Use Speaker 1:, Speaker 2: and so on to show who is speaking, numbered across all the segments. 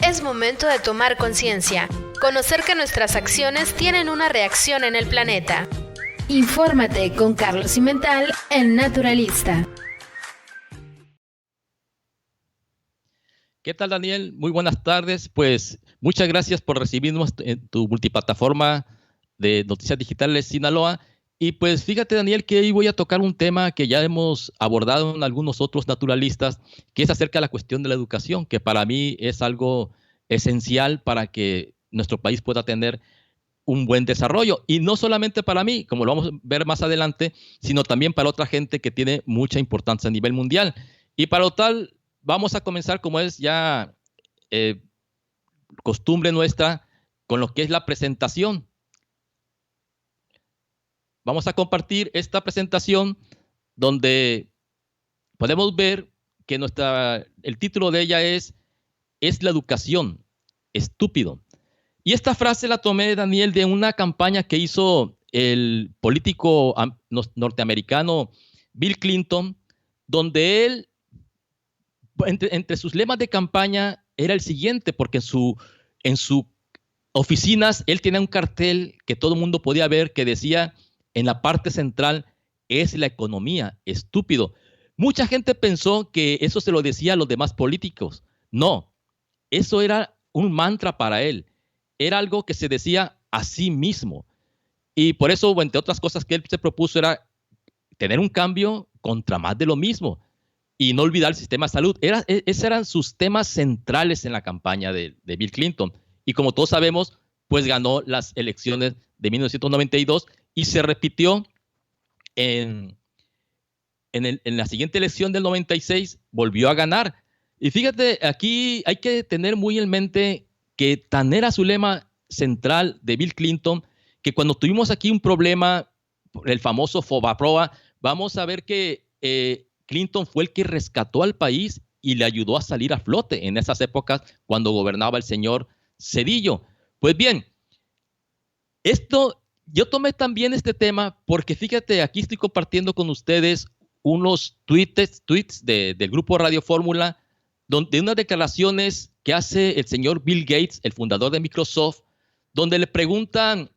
Speaker 1: Es momento de tomar conciencia, conocer que nuestras acciones tienen una reacción en el planeta. Infórmate con Carlos Cimental en Naturalista.
Speaker 2: ¿Qué tal, Daniel? Muy buenas tardes. Pues muchas gracias por recibirnos en tu multiplataforma de Noticias Digitales Sinaloa. Y pues fíjate, Daniel, que hoy voy a tocar un tema que ya hemos abordado en algunos otros naturalistas, que es acerca de la cuestión de la educación, que para mí es algo esencial para que nuestro país pueda tener un buen desarrollo. Y no solamente para mí, como lo vamos a ver más adelante, sino también para otra gente que tiene mucha importancia a nivel mundial. Y para lo tal, vamos a comenzar, como es ya costumbre nuestra, con lo que es la presentación. Vamos a compartir esta presentación donde podemos ver que el título de ella es la educación, estúpido. Y esta frase la tomé, Daniel, de una campaña que hizo el político norteamericano Bill Clinton, donde él, entre sus lemas de campaña, era el siguiente, porque en sus oficinas él tenía un cartel que todo el mundo podía ver que decía en la parte central, es la economía, estúpido. Mucha gente pensó que eso se lo decía a los demás políticos. No, eso era un mantra para él. Era algo que se decía a sí mismo. Y por eso, entre otras cosas que él se propuso, era tener un cambio contra más de lo mismo y no olvidar el sistema de salud. Esos eran sus temas centrales en la campaña de Bill Clinton. Y como todos sabemos, pues ganó las elecciones de 1992 y se repitió en la siguiente elección del 96, volvió a ganar. Y fíjate, aquí hay que tener muy en mente que tan era su lema central de Bill Clinton, que cuando tuvimos aquí un problema, el famoso Fobaproa, vamos a ver que Clinton fue el que rescató al país y le ayudó a salir a flote en esas épocas cuando gobernaba el señor Zedillo. Pues bien, yo tomé también este tema porque fíjate, aquí estoy compartiendo con ustedes unos tweets del grupo Radio Fórmula, de unas declaraciones que hace el señor Bill Gates, el fundador de Microsoft, donde le preguntan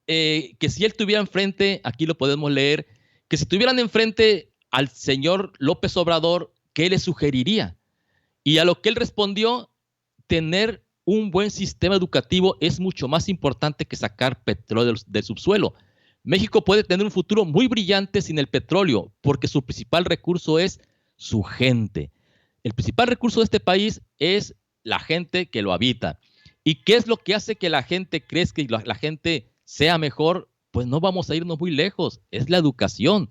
Speaker 2: que si él tuviera enfrente, aquí lo podemos leer, que si tuvieran enfrente al señor López Obrador, ¿qué le sugeriría? Y a lo que él respondió, tener un buen sistema educativo es mucho más importante que sacar petróleo del subsuelo. México puede tener un futuro muy brillante sin el petróleo, porque su principal recurso es su gente. El principal recurso de este país es la gente que lo habita. ¿Y qué es lo que hace que la gente crezca y la gente sea mejor? Pues no vamos a irnos muy lejos, es la educación.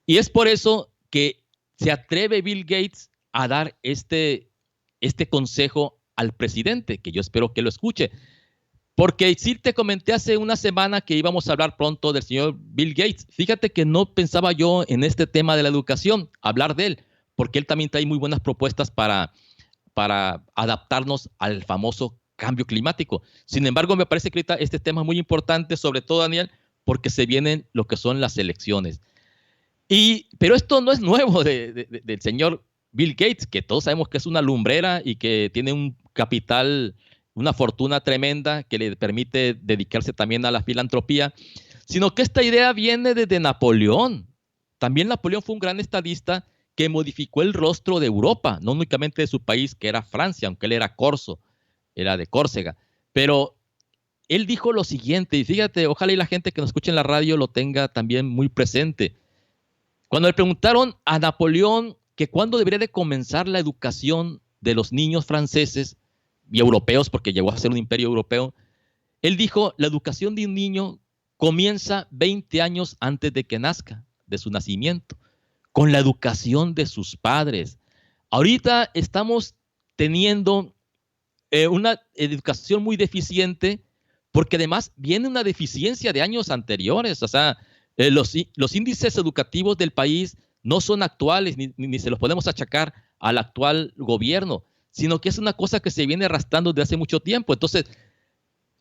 Speaker 2: Y es por eso que se atreve Bill Gates a dar este consejo al presidente, que yo espero que lo escuche. Porque sí te comenté hace una semana que íbamos a hablar pronto del señor Bill Gates. Fíjate que no pensaba yo en este tema de la educación, hablar de él, porque él también trae muy buenas propuestas para adaptarnos al famoso cambio climático. Sin embargo, me parece que ahorita este tema es muy importante, sobre todo, Daniel, porque se vienen lo que son las elecciones. Pero esto no es nuevo del señor Bill Gates, que todos sabemos que es una lumbrera y que tiene un capital, una fortuna tremenda que le permite dedicarse también a la filantropía, sino que esta idea viene desde Napoleón. También Napoleón fue un gran estadista que modificó el rostro de Europa, no únicamente de su país, que era Francia, aunque él era corso, era de Córcega. Pero él dijo lo siguiente, y fíjate, ojalá y la gente que nos escuche en la radio lo tenga también muy presente. Cuando le preguntaron a Napoleón que cuándo debería de comenzar la educación de los niños franceses y europeos, porque llegó a ser un imperio europeo, él dijo, la educación de un niño comienza 20 años antes de que nazca, de su nacimiento, con la educación de sus padres. Ahorita estamos teniendo una educación muy deficiente, porque además viene una deficiencia de años anteriores. O sea, los índices educativos del país no son actuales, ni se los podemos achacar al actual gobierno, sino que es una cosa que se viene arrastrando desde hace mucho tiempo. Entonces,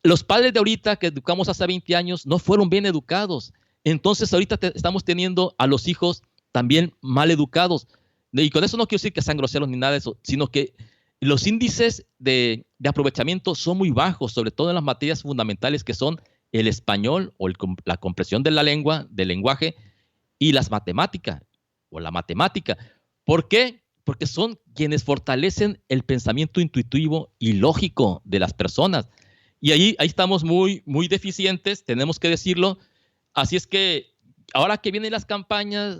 Speaker 2: los padres de ahorita que educamos hace 20 años no fueron bien educados. Entonces, ahorita estamos teniendo a los hijos también mal educados. Y con eso no quiero decir que sean groseros ni nada de eso, sino que los índices de aprovechamiento son muy bajos, sobre todo en las materias fundamentales que son el español o la comprensión de la lengua, del lenguaje, y las matemáticas o la matemática. ¿Por qué? Porque son quienes fortalecen el pensamiento intuitivo y lógico de las personas. Y ahí estamos muy, muy deficientes, tenemos que decirlo. Así es que ahora que vienen las campañas,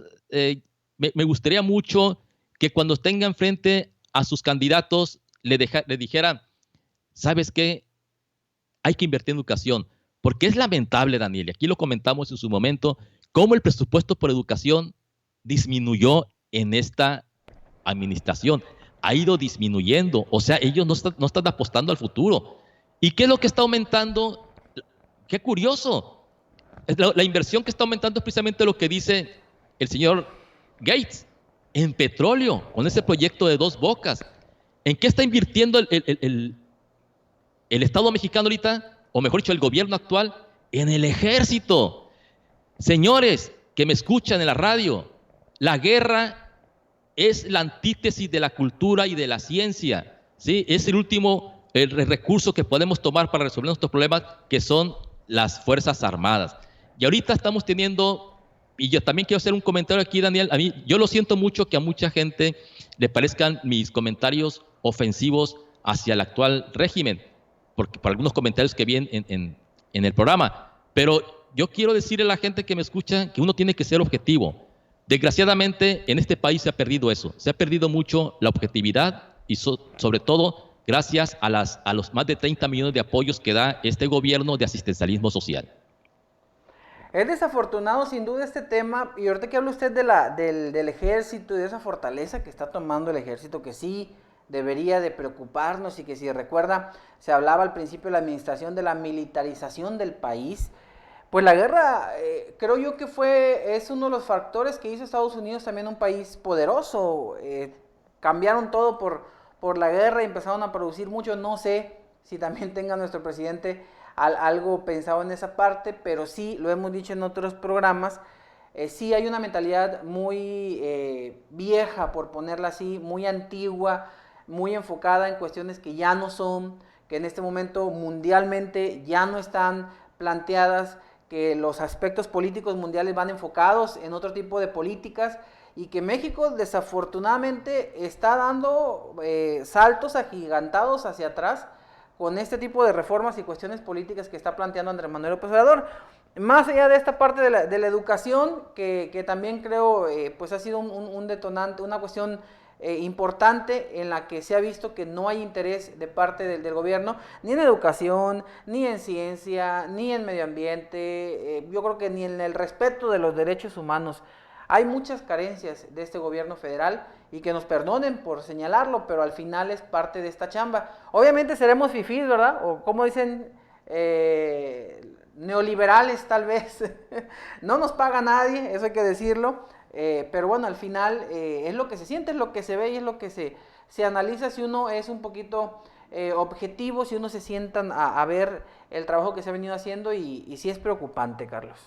Speaker 2: me gustaría mucho que cuando tengan frente a sus candidatos le dijera, ¿sabes qué? Hay que invertir en educación, porque es lamentable, Daniel, y aquí lo comentamos en su momento, cómo el presupuesto por educación disminuyó en esta administración. Ha ido disminuyendo, o sea, ellos no están apostando al futuro. ¿Y qué es lo que está aumentando? Qué curioso. La inversión que está aumentando es precisamente lo que dice el señor Gates en petróleo, con ese proyecto de Dos Bocas. ¿En qué está invirtiendo el Estado mexicano ahorita? O mejor dicho, el gobierno actual, en el ejército. Señores que me escuchan en la radio, la guerra es la antítesis de la cultura y de la ciencia, ¿sí? Es el último recurso que podemos tomar para resolver nuestros problemas, que son las Fuerzas Armadas. Y ahorita estamos teniendo, y yo también quiero hacer un comentario aquí, Daniel, a mí, yo lo siento mucho que a mucha gente le parezcan mis comentarios ofensivos hacia el actual régimen, porque por algunos comentarios que vi en el programa, pero yo quiero decirle a la gente que me escucha que uno tiene que ser objetivo. Desgraciadamente, en este país se ha perdido eso, se ha perdido mucho la objetividad y sobre todo gracias a los más de 30 millones de apoyos que da este gobierno de asistencialismo social.
Speaker 3: Es desafortunado sin duda este tema, y ahorita que habla usted del ejército y de esa fortaleza que está tomando el ejército, que sí debería de preocuparnos, y que si recuerda, se hablaba al principio de la administración de la militarización del país. Pues la guerra, creo yo que es uno de los factores que hizo Estados Unidos también un país poderoso. Cambiaron todo por la guerra y empezaron a producir mucho. No sé si también tenga nuestro presidente algo pensado en esa parte, pero sí, lo hemos dicho en otros programas, sí hay una mentalidad muy vieja, por ponerla así, muy antigua, muy enfocada en cuestiones que ya no son, que en este momento mundialmente ya no están planteadas, que los aspectos políticos mundiales van enfocados en otro tipo de políticas, y que México desafortunadamente está dando saltos agigantados hacia atrás con este tipo de reformas y cuestiones políticas que está planteando Andrés Manuel López Obrador. Más allá de esta parte de la educación, que también creo pues ha sido un detonante, una cuestión importante en la que se ha visto que no hay interés de parte del gobierno, ni en educación, ni en ciencia, ni en medio ambiente, yo creo que ni en el respeto de los derechos humanos. Hay muchas carencias de este gobierno federal, y que nos perdonen por señalarlo, pero al final es parte de esta chamba. Obviamente seremos fifís, ¿verdad? O como dicen, neoliberales tal vez. No nos paga nadie, eso hay que decirlo. Pero bueno, al final es lo que se siente, es lo que se ve y es lo que se analiza si uno es un poquito objetivo, si uno se sienta a ver el trabajo que se ha venido haciendo, y sí es preocupante, Carlos.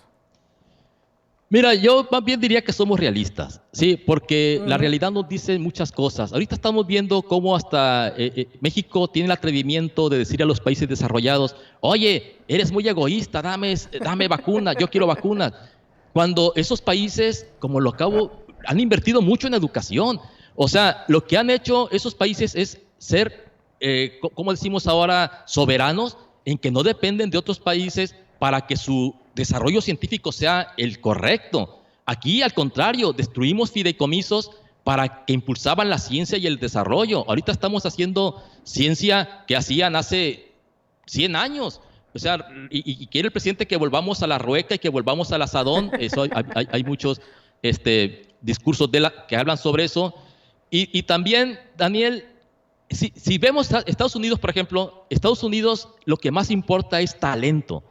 Speaker 2: Mira, yo más bien diría que somos realistas, sí, porque la realidad nos dice muchas cosas. Ahorita estamos viendo cómo hasta México tiene el atrevimiento de decir a los países desarrollados, oye, eres muy egoísta, dame vacunas, yo quiero vacunas. Cuando esos países, como lo acabo, han invertido mucho en educación. O sea, lo que han hecho esos países es ser, como decimos ahora, soberanos, en que no dependen de otros países para que su desarrollo científico sea el correcto. Aquí, al contrario, destruimos fideicomisos para que impulsaban la ciencia y el desarrollo. Ahorita estamos haciendo ciencia que hacían hace 100 años. O sea, y quiere el presidente que volvamos a la rueca y que volvamos al asadón. Eso hay muchos discursos que hablan sobre eso. Y también, Daniel, si vemos a Estados Unidos, por ejemplo, Estados Unidos lo que más importa es talento.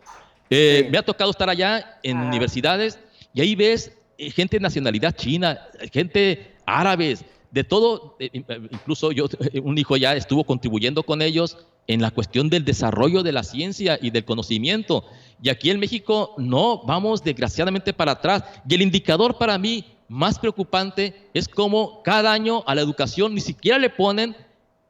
Speaker 2: Sí. Me ha tocado estar allá en universidades, y ahí ves gente de nacionalidad china, gente árabes, de todo. Incluso un hijo ya estuvo contribuyendo con ellos en la cuestión del desarrollo de la ciencia y del conocimiento. Y aquí en México no, vamos desgraciadamente para atrás. Y el indicador para mí más preocupante es cómo cada año a la educación ni siquiera le ponen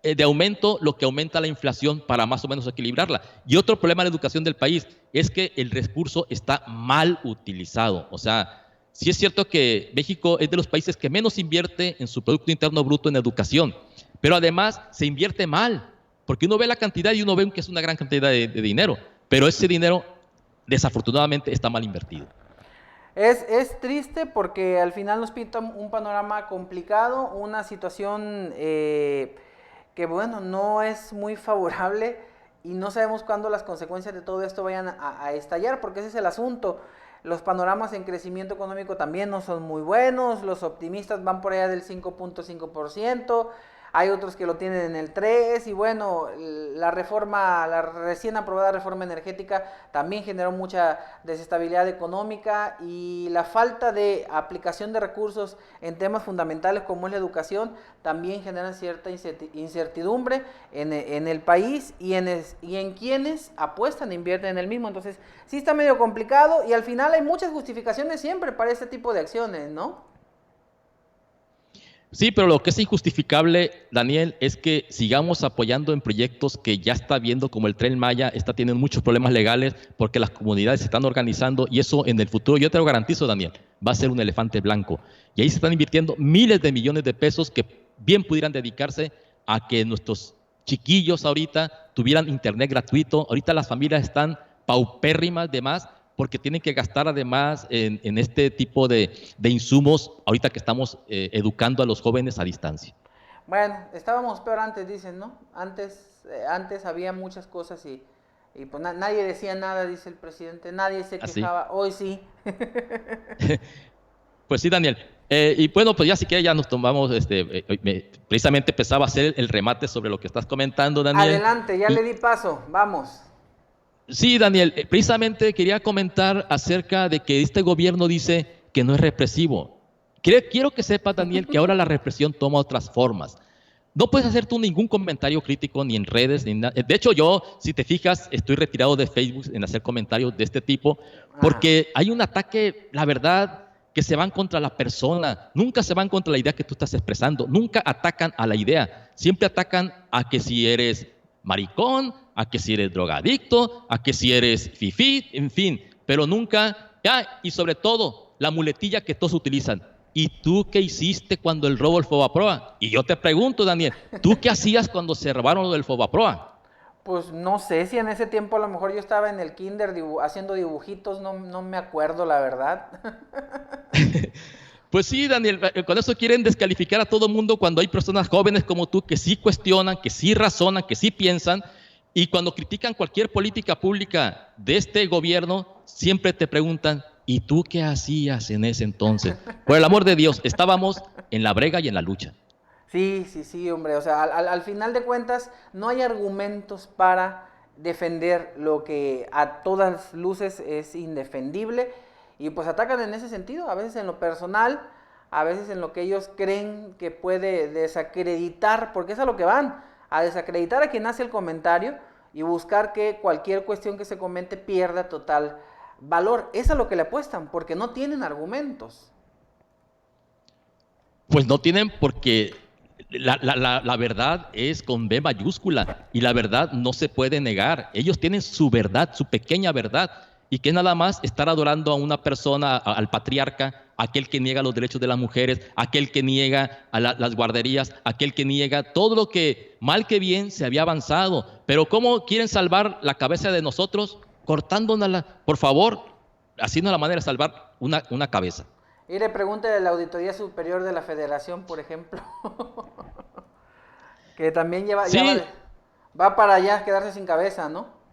Speaker 2: de aumento, lo que aumenta la inflación para más o menos equilibrarla. Y otro problema de la educación del país es que el recurso está mal utilizado. O sea, sí es cierto que México es de los países que menos invierte en su Producto Interno Bruto en educación, pero además se invierte mal, porque uno ve la cantidad y uno ve que es una gran cantidad de dinero, pero ese dinero desafortunadamente está mal invertido.
Speaker 3: Es triste porque al final nos pinta un panorama complicado, una situación que bueno, no es muy favorable y no sabemos cuándo las consecuencias de todo esto vayan a estallar, porque ese es el asunto. Los panoramas en crecimiento económico también no son muy buenos, los optimistas van por allá del 5.5%, hay otros que lo tienen en el 3%, y bueno, la recién aprobada reforma energética también generó mucha desestabilidad económica, y la falta de aplicación de recursos en temas fundamentales como es la educación también genera cierta incertidumbre en el país y en quienes apuestan e invierten en el mismo. Entonces sí está medio complicado y al final hay muchas justificaciones siempre para este tipo de acciones, ¿no?
Speaker 2: Sí, pero lo que es injustificable, Daniel, es que sigamos apoyando en proyectos que ya está viendo, como el Tren Maya, está teniendo muchos problemas legales porque las comunidades se están organizando, y eso en el futuro, yo te lo garantizo, Daniel, va a ser un elefante blanco. Y ahí se están invirtiendo miles de millones de pesos que bien pudieran dedicarse a que nuestros chiquillos ahorita tuvieran internet gratuito. Ahorita las familias están paupérrimas de más, porque tienen que gastar además en este tipo de insumos ahorita que estamos educando a los jóvenes a distancia.
Speaker 3: Bueno, estábamos peor antes, dicen, ¿no? Antes había muchas cosas y pues nadie decía nada, dice el presidente, nadie se quejaba, hoy sí.
Speaker 2: Pues sí, Daniel. Y bueno, pues ya si quieres ya nos tomamos, precisamente empezaba a hacer el remate sobre lo que estás comentando, Daniel.
Speaker 3: Adelante, ya le di paso, vamos.
Speaker 2: Sí, Daniel, precisamente quería comentar acerca de que este gobierno dice que no es represivo. Quiero que sepas, Daniel, que ahora la represión toma otras formas. No puedes hacer tú ningún comentario crítico ni en redes, ni nada. De hecho, yo, si te fijas, estoy retirado de Facebook en hacer comentarios de este tipo, porque hay un ataque, la verdad, que se van contra la persona. Nunca se van contra la idea que tú estás expresando. Nunca atacan a la idea. Siempre atacan a que si eres maricón, a que si eres drogadicto, a que si eres fifí, en fin, pero nunca, y sobre todo, la muletilla que todos utilizan. ¿Y tú qué hiciste cuando el robo del Fobaproa? Y yo te pregunto, Daniel, ¿tú qué hacías cuando se robaron lo del Fobaproa?
Speaker 3: Pues no sé si en ese tiempo a lo mejor yo estaba en el kinder haciendo dibujitos, no me acuerdo la verdad.
Speaker 2: Pues sí, Daniel, con eso quieren descalificar a todo mundo cuando hay personas jóvenes como tú que sí cuestionan, que sí razonan, que sí piensan, y cuando critican cualquier política pública de este gobierno, siempre te preguntan, ¿y tú qué hacías en ese entonces? Por el amor de Dios, estábamos en la brega y en la lucha.
Speaker 3: Sí, hombre, o sea, al final de cuentas no hay argumentos para defender lo que a todas luces es indefendible, y pues atacan en ese sentido, a veces en lo personal, a veces en lo que ellos creen que puede desacreditar, porque es a lo que van, a desacreditar a quien hace el comentario y buscar que cualquier cuestión que se comente pierda total valor. Es a lo que le apuestan, porque no tienen argumentos.
Speaker 2: Pues no tienen, porque la verdad es con B mayúscula, y la verdad no se puede negar. Ellos tienen su verdad, su pequeña verdad, y que nada más estar adorando a una persona, al patriarca, aquel que niega los derechos de las mujeres, aquel que niega a las guarderías, aquel que niega todo lo que mal que bien se había avanzado. Pero ¿cómo quieren salvar la cabeza de nosotros? Cortándonosla, por favor, así no es la manera de salvar una cabeza.
Speaker 3: Y le pregúntale a la Auditoría Superior de la Federación, por ejemplo, que también va para allá, quedarse sin cabeza, ¿no?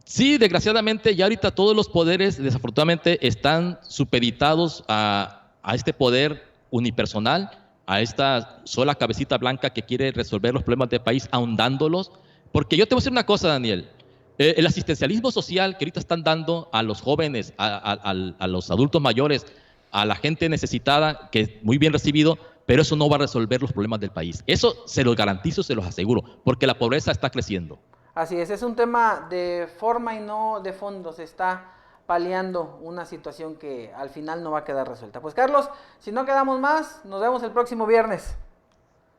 Speaker 2: Sí, desgraciadamente ya ahorita todos los poderes desafortunadamente están supeditados a este poder unipersonal, a esta sola cabecita blanca que quiere resolver los problemas del país ahondándolos. Porque yo te voy a decir una cosa, Daniel, el asistencialismo social que ahorita están dando a los jóvenes, a los adultos mayores, a la gente necesitada, que es muy bien recibido, pero eso no va a resolver los problemas del país. Eso se los garantizo, se los aseguro, porque la pobreza está creciendo.
Speaker 3: Así es un tema de forma y no de fondo, se está paliando una situación que al final no va a quedar resuelta. Pues Carlos, si no quedamos más, nos vemos el próximo viernes.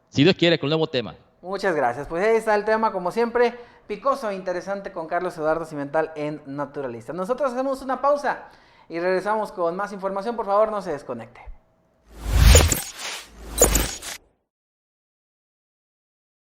Speaker 2: Si Dios quiere, con un nuevo tema.
Speaker 3: Muchas gracias. Pues ahí está el tema, como siempre, picoso e interesante con Carlos Eduardo Cimental en Naturalista. Nosotros hacemos una pausa y regresamos con más información. Por favor, no se desconecte.